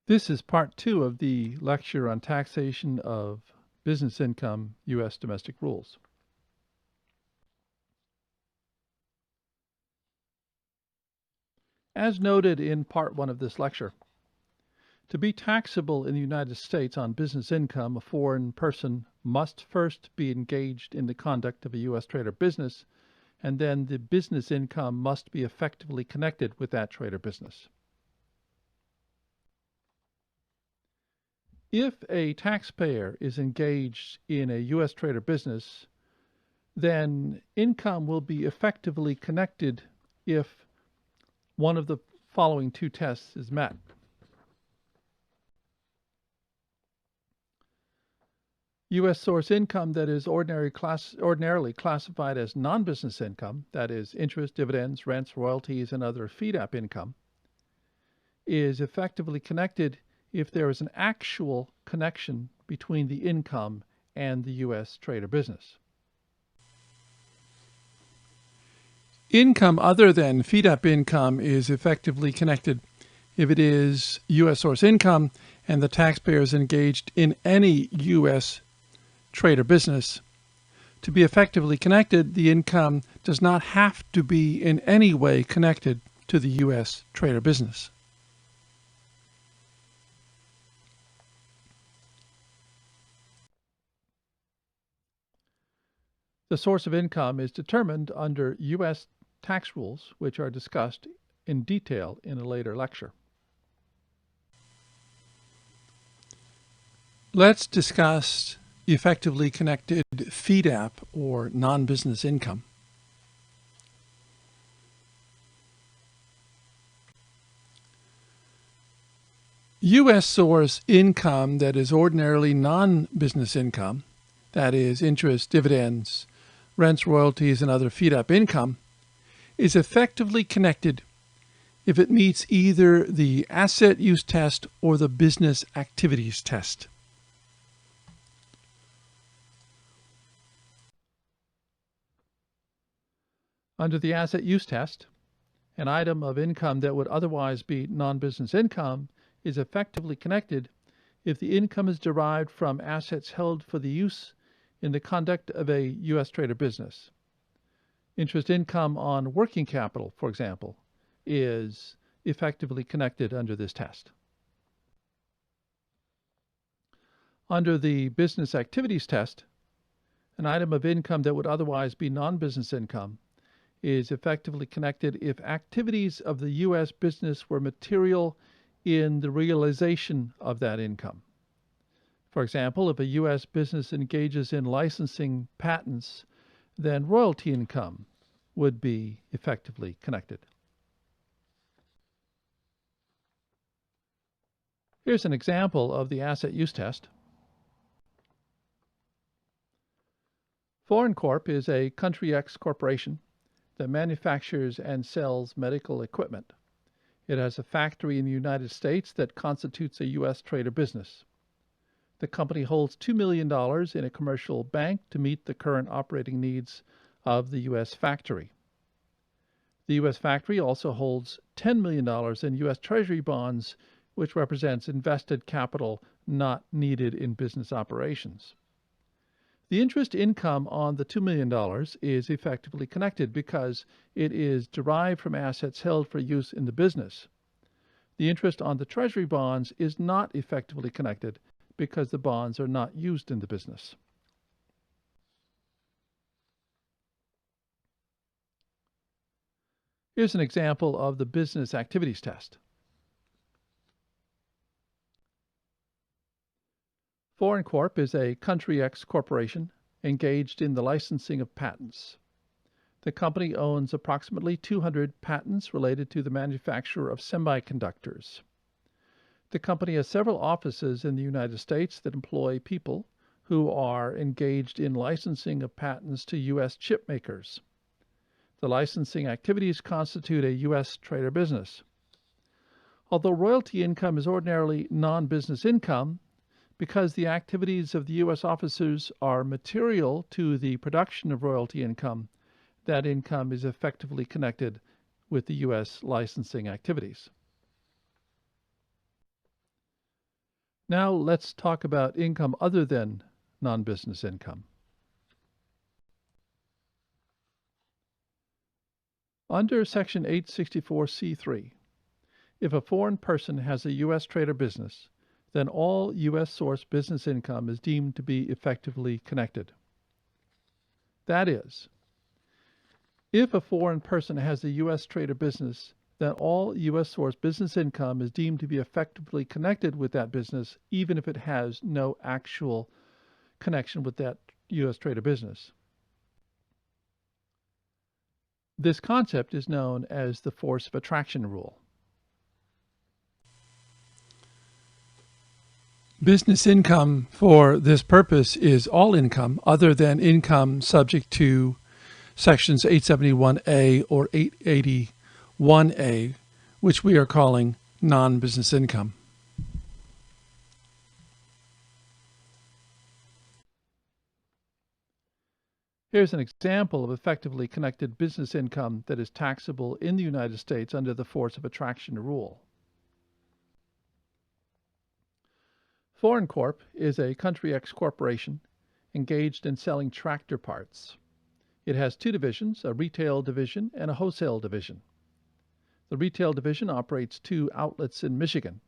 This is part 2 of the lecture on taxation of business income, U.S. domestic rules. As noted in part 1 of this lecture, to be taxable in the United States on business income, a foreign person must first be engaged in the conduct of a U.S. trade or business, and then the business income must be effectively connected with that trade or business. If a taxpayer is engaged in a U.S. trade or business, then income will be effectively connected if one of the following two tests is met. U.S. source income that is ordinarily classified as non-business income, that is interest, dividends, rents, royalties, and other FEDAP income, is effectively connected if there is an actual connection between the income and the U.S. trade or business. Income other than FEDAP income is effectively connected if it is U.S. source income and the taxpayer is engaged in any U.S. trade or business. To be effectively connected, the income does not have to be in any way connected to the U.S. trade or business. The source of income is determined under U.S. tax rules, which are discussed in detail in a later lecture. Let's discuss effectively connected FEDAP, or non-business income. U.S. source income that is ordinarily non-business income, that is interest, dividends, rents, royalties, and other FEDAP income, is effectively connected if it meets either the asset use test or the business activities test. Under the asset use test, an item of income that would otherwise be non-business income is effectively connected if the income is derived from assets held for the use in the conduct of a U.S. trade or business. Interest income on working capital, for example, is effectively connected under this test. Under the business activities test, an item of income that would otherwise be non-business income is effectively connected if activities of the U.S. business were material in the realization of that income. For example, if a U.S. business engages in licensing patents, then royalty income would be effectively connected. Here's an example of the asset use test. Foreign Corp is a Country X corporation that manufactures and sells medical equipment. It has a factory in the United States that constitutes a U.S. trade or business. The company holds $2 million in a commercial bank to meet the current operating needs of the U.S. factory. The U.S. factory also holds $10 million in U.S. Treasury bonds, which represents invested capital not needed in business operations. The interest income on the $2 million is effectively connected because it is derived from assets held for use in the business. The interest on the Treasury bonds is not effectively connected because the bonds are not used in the business. Here's an example of the business activities test. Foreign Corp is a Country X corporation engaged in the licensing of patents. The company owns approximately 200 patents related to the manufacture of semiconductors. The company has several offices in the United States that employ people who are engaged in licensing of patents to U.S. chip makers. The licensing activities constitute a U.S. trade or business. Although royalty income is ordinarily non-business income, because the activities of the U.S. officers are material to the production of royalty income, that income is effectively connected with the U.S. licensing activities. Now let's talk about income other than non-business income. Under Section 864C3, if a foreign person has a U.S. trade or business, then all U.S. source business income is deemed to be effectively connected. That is, if a foreign person has a U.S. trade or business, then all U.S. source business income is deemed to be effectively connected with that business, even if it has no actual connection with that U.S. trade or business. This concept is known as the force of attraction rule. Business income for this purpose is all income other than income subject to sections 871A or 881A, which we are calling non-business income. Here's an example of effectively connected business income that is taxable in the United States under the force of attraction rule. Foreign Corp is a Country X corporation engaged in selling tractor parts. It has two divisions, a retail division and a wholesale division. The retail division operates two outlets in Michigan.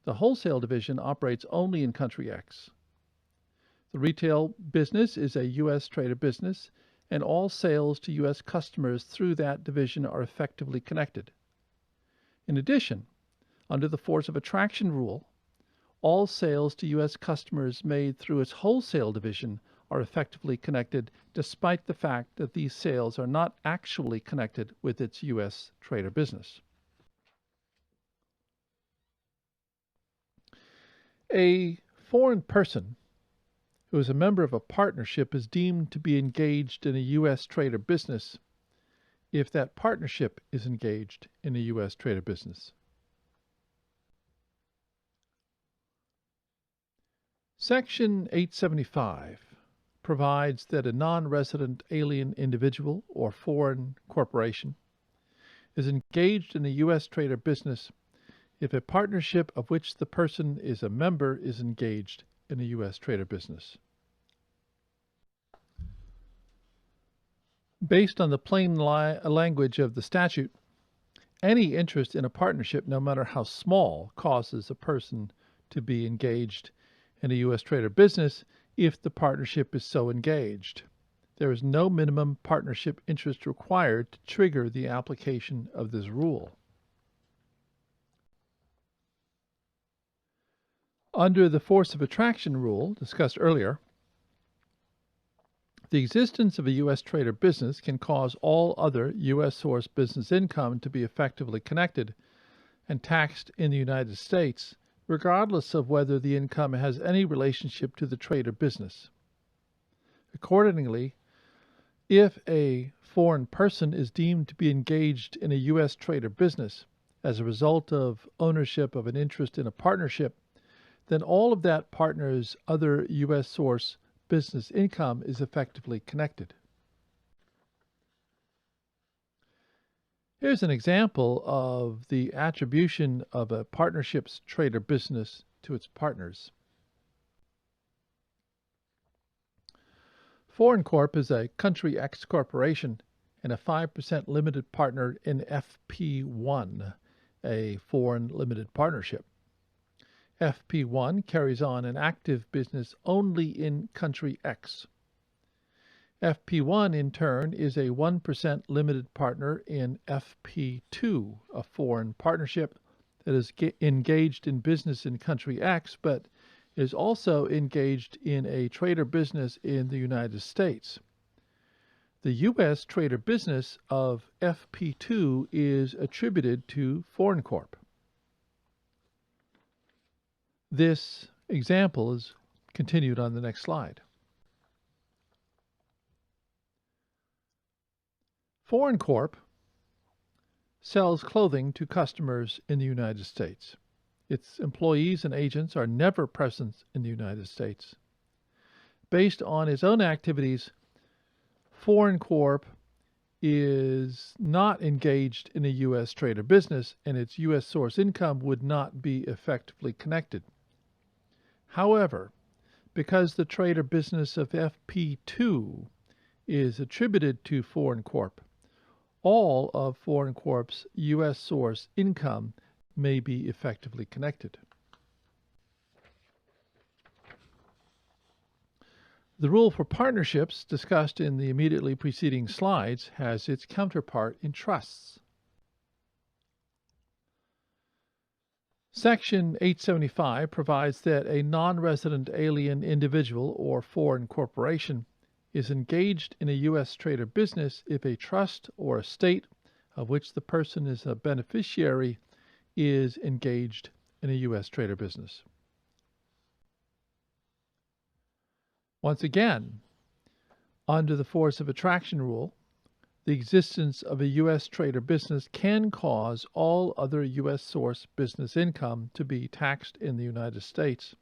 The wholesale division operates only in Country X. The retail business is a U.S. trader business, and all sales to U.S. customers through that division are effectively connected. In addition, under the force of attraction rule, all sales to U.S. customers made through its wholesale division are effectively connected, despite the fact that these sales are not actually connected with its U.S. trader business. A foreign person who is a member of a partnership is deemed to be engaged in a U.S. trader business if that partnership is engaged in a U.S. trader business. Section 875 provides that a non-resident alien individual or foreign corporation is engaged in a U.S. trader business if a partnership of which the person is a member is engaged in a U.S. trader business. Based on the plain language of the statute, any interest in a partnership, no matter how small, causes a person to be engaged in a U.S. trader business if the partnership is so engaged. There is no minimum partnership interest required to trigger the application of this rule. Under the force of attraction rule discussed earlier, the existence of a U.S. trader business can cause all other U.S. source business income to be effectively connected and taxed in the United States, regardless of whether the income has any relationship to the trader business. Accordingly, if a foreign person is deemed to be engaged in a U.S. trader business as a result of ownership of an interest in a partnership, then all of that partner's other U.S. source business income is effectively connected. Here's an example of the attribution of a partnership's trader business to its partners. Foreign Corp is a Country X corporation and a 5% limited partner in FP1, a foreign limited partnership. FP1 carries on an active business only in Country X. FP1, in turn, is a 1% limited partner in FP2, a foreign partnership that is engaged in business in Country X, but is also engaged in a trader business in the United States. The U.S. trader business of FP2 is attributed to Foreign Corp. This example is continued on the next slide. Foreign Corp sells clothing to customers in the United States. Its employees and agents are never present in the United States. Based on its own activities, Foreign Corp is not engaged in a U.S. trader business, and its U.S. source income would not be effectively connected. However, because the trade or business of FP2 is attributed to Foreign Corp, all of Foreign Corp's U.S. source income may be effectively connected. The rule for partnerships discussed in the immediately preceding slides has its counterpart in trusts. Section 875 provides that a non-resident alien individual or foreign corporation is engaged in a U.S. trade or business if a trust or estate of which the person is a beneficiary is engaged in a U.S. trade or business. Once again, under the force of attraction rule, the existence of a U.S. trade or business can cause all other U.S. source business income to be taxed in the United States,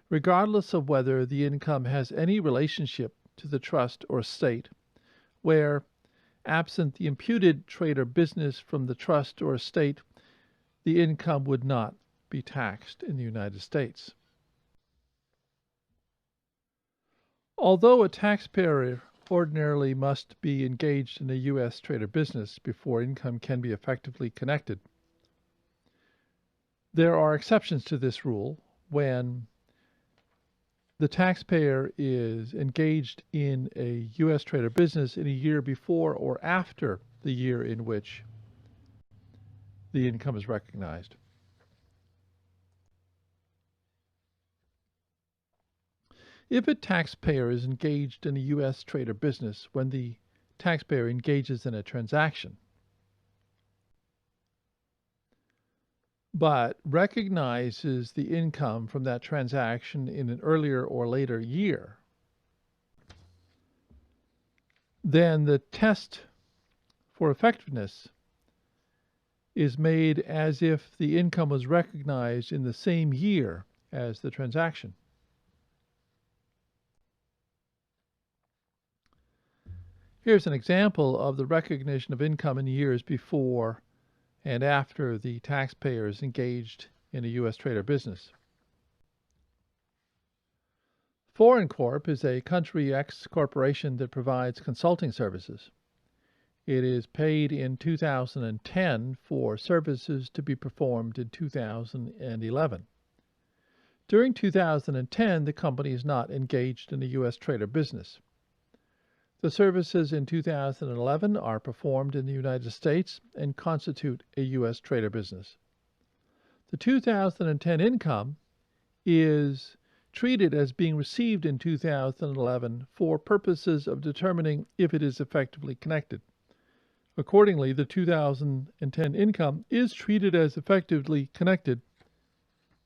regardless of whether the income has any relationship to the trust or estate, where, absent the imputed trade or business from the trust or estate, the income would not be taxed in the United States. Although a taxpayer ordinarily must be engaged in a U.S. trade or business before income can be effectively connected, there are exceptions to this rule when the taxpayer is engaged in a U.S. trade or business in a year before or after the year in which the income is recognized. If a taxpayer is engaged in a U.S. trade or business when the taxpayer engages in a transaction, but recognizes the income from that transaction in an earlier or later year, then the test for effectiveness is made as if the income was recognized in the same year as the transaction. Here's an example of the recognition of income in years before and after the taxpayer is engaged in a U.S. trade or business. Foreign Corp is a Country X corporation that provides consulting services. It is paid in 2010 for services to be performed in 2011. During 2010, the company is not engaged in a U.S. trade or business. The services in 2011 are performed in the United States and constitute a U.S. trade or business. The 2010 income is treated as being received in 2011 for purposes of determining if it is effectively connected. Accordingly, the 2010 income is treated as effectively connected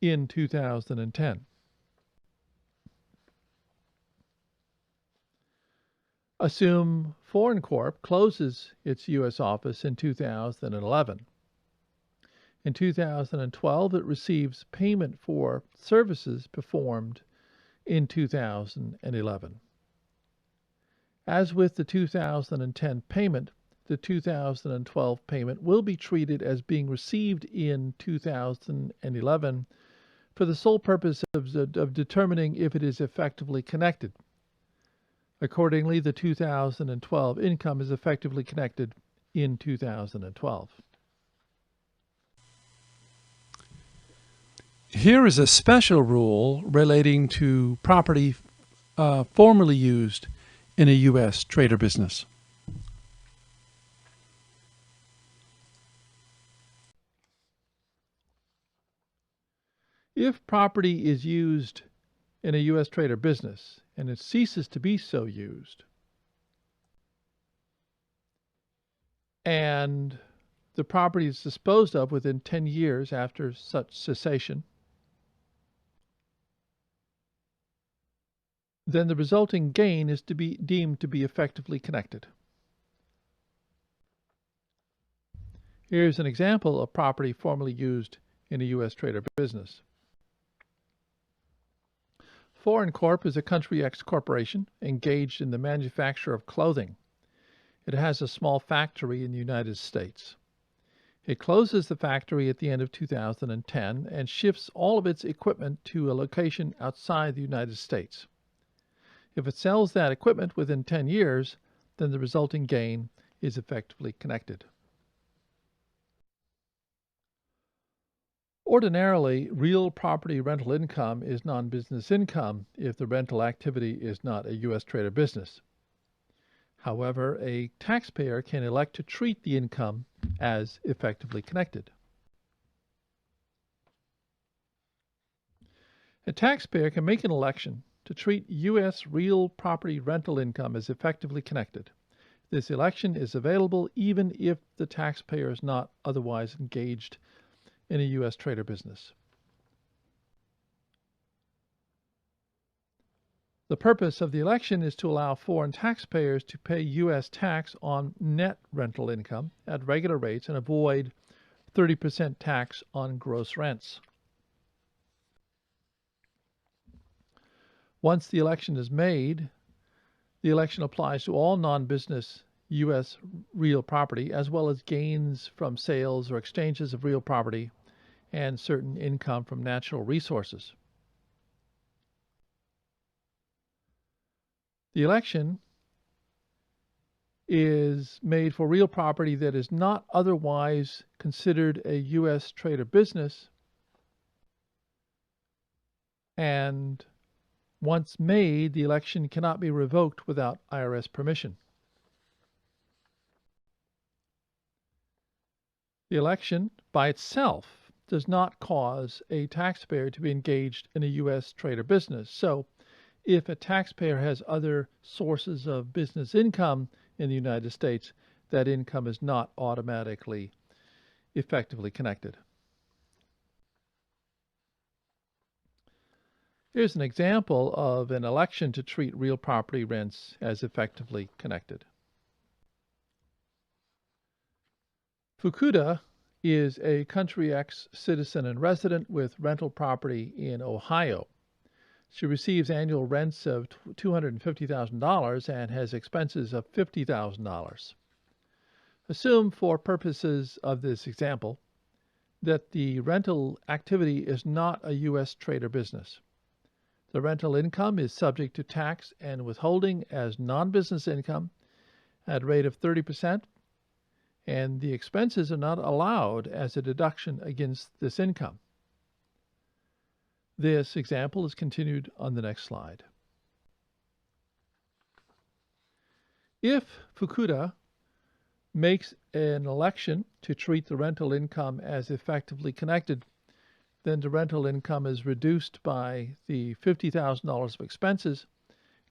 in 2010. Assume Foreign Corp closes its U.S. office in 2011. In 2012, it receives payment for services performed in 2011. As with the 2010 payment, the 2012 payment will be treated as being received in 2011 for the sole purpose of determining if it is effectively connected. Accordingly, the 2012 income is effectively connected in 2012. Here is a special rule relating to property formerly used in a U.S. trade or business. If property is used in a U.S. trade or business and it ceases to be so used, and the property is disposed of within 10 years after such cessation, then the resulting gain is to be deemed to be effectively connected. Here's an example of property formerly used in a U.S. trade or business. Foreign Corp is a Country X corporation engaged in the manufacture of clothing. It has a small factory in the United States. It closes the factory at the end of 2010 and shifts all of its equipment to a location outside the United States. If it sells that equipment within 10 years, then the resulting gain is effectively connected. Ordinarily, real property rental income is non-business income if the rental activity is not a U.S. trade or business. However, a taxpayer can elect to treat the income as effectively connected. A taxpayer can make an election to treat U.S. real property rental income as effectively connected. This election is available even if the taxpayer is not otherwise engaged in a U.S. trade or business. The purpose of the election is to allow foreign taxpayers to pay U.S. tax on net rental income at regular rates and avoid 30% tax on gross rents. Once the election is made, the election applies to all non-business U.S. real property, as well as gains from sales or exchanges of real property and certain income from natural resources. The election is made for real property that is not otherwise considered a U.S. trade or business, and once made, the election cannot be revoked without IRS permission. The election by itself does not cause a taxpayer to be engaged in a U.S. trade or business. So if a taxpayer has other sources of business income in the United States, that income is not automatically effectively connected. Here's an example of an election to treat real property rents as effectively connected. Fukuda is a Country X citizen and resident with rental property in Ohio. She receives annual rents of $250,000 and has expenses of $50,000. Assume, for purposes of this example, that the rental activity is not a U.S. trade or business. The rental income is subject to tax and withholding as non-business income at a rate of 30%, and the expenses are not allowed as a deduction against this income. This example is continued on the next slide. If Fukuda makes an election to treat the rental income as effectively connected, then the rental income is reduced by the $50,000 of expenses,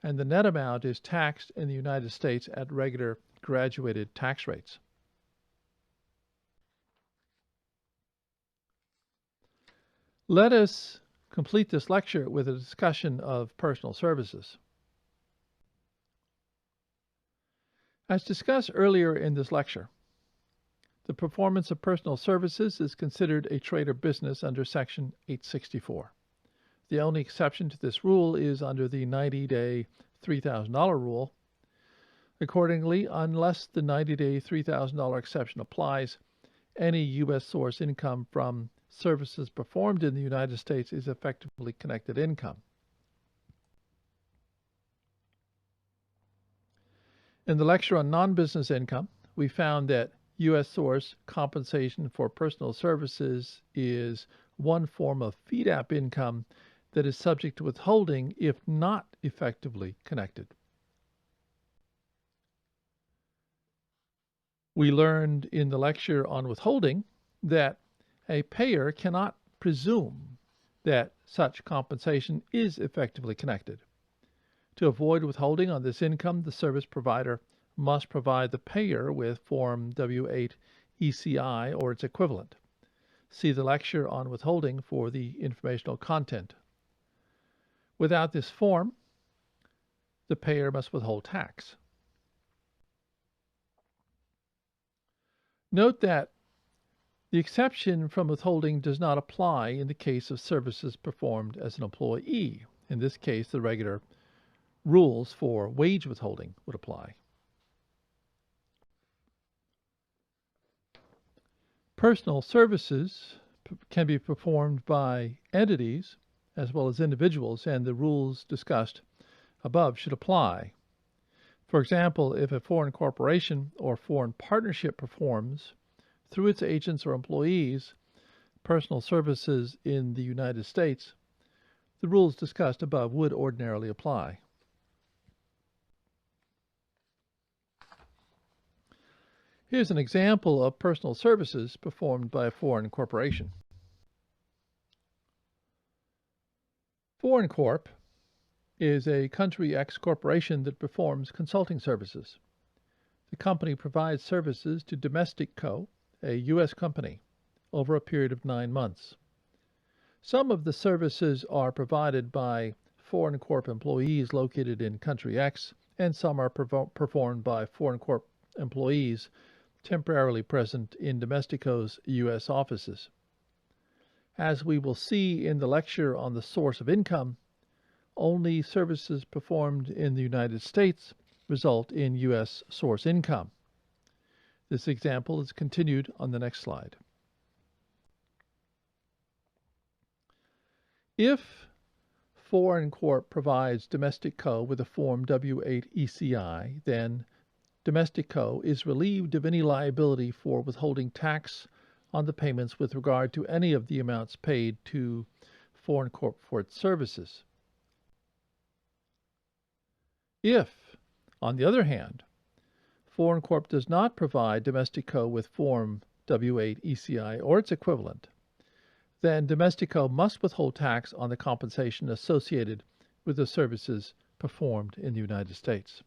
and the net amount is taxed in the United States at regular graduated tax rates. Let us complete this lecture with a discussion of personal services. As discussed earlier in this lecture, the performance of personal services is considered a trade or business under Section 864. The only exception to this rule is under the 90-day $3,000 rule. Accordingly, unless the 90-day $3,000 exception applies, any U.S. source income from services performed in the United States is effectively connected income. In the lecture on non-business income, we found that U.S. source compensation for personal services is one form of FEDAP income that is subject to withholding if not effectively connected. We learned in the lecture on withholding that a payer cannot presume that such compensation is effectively connected. To avoid withholding on this income, the service provider must provide the payer with Form W-8 ECI or its equivalent. See the lecture on withholding for the informational content. Without this form, the payer must withhold tax. Note that the exception from withholding does not apply in the case of services performed as an employee. In this case, the regular rules for wage withholding would apply. Personal services can be performed by entities as well as individuals, and the rules discussed above should apply. For example, if a foreign corporation or foreign partnership performs, through its agents or employees, personal services in the United States, the rules discussed above would ordinarily apply. Here's an example of personal services performed by a foreign corporation. Foreign Corp is a Country X corporation that performs consulting services. The company provides services to Domestic Co., a U.S. company, over a period of 9 months. Some of the services are provided by Foreign Corp employees located in Country X, and some are performed by Foreign Corp employees temporarily present in Domestico's U.S. offices. As we will see in the lecture on the source of income, only services performed in the United States result in U.S. source income. This example is continued on the next slide. If Foreign Corp provides Domestic Co. with a Form W-8 ECI, then Domestic Co. is relieved of any liability for withholding tax on the payments with regard to any of the amounts paid to Foreign Corp for its services. If, on the other hand, Foreign Corp does not provide Domestic Co. with Form W-8 ECI or its equivalent, then Domestic Co. must withhold tax on the compensation associated with the services performed in the United States.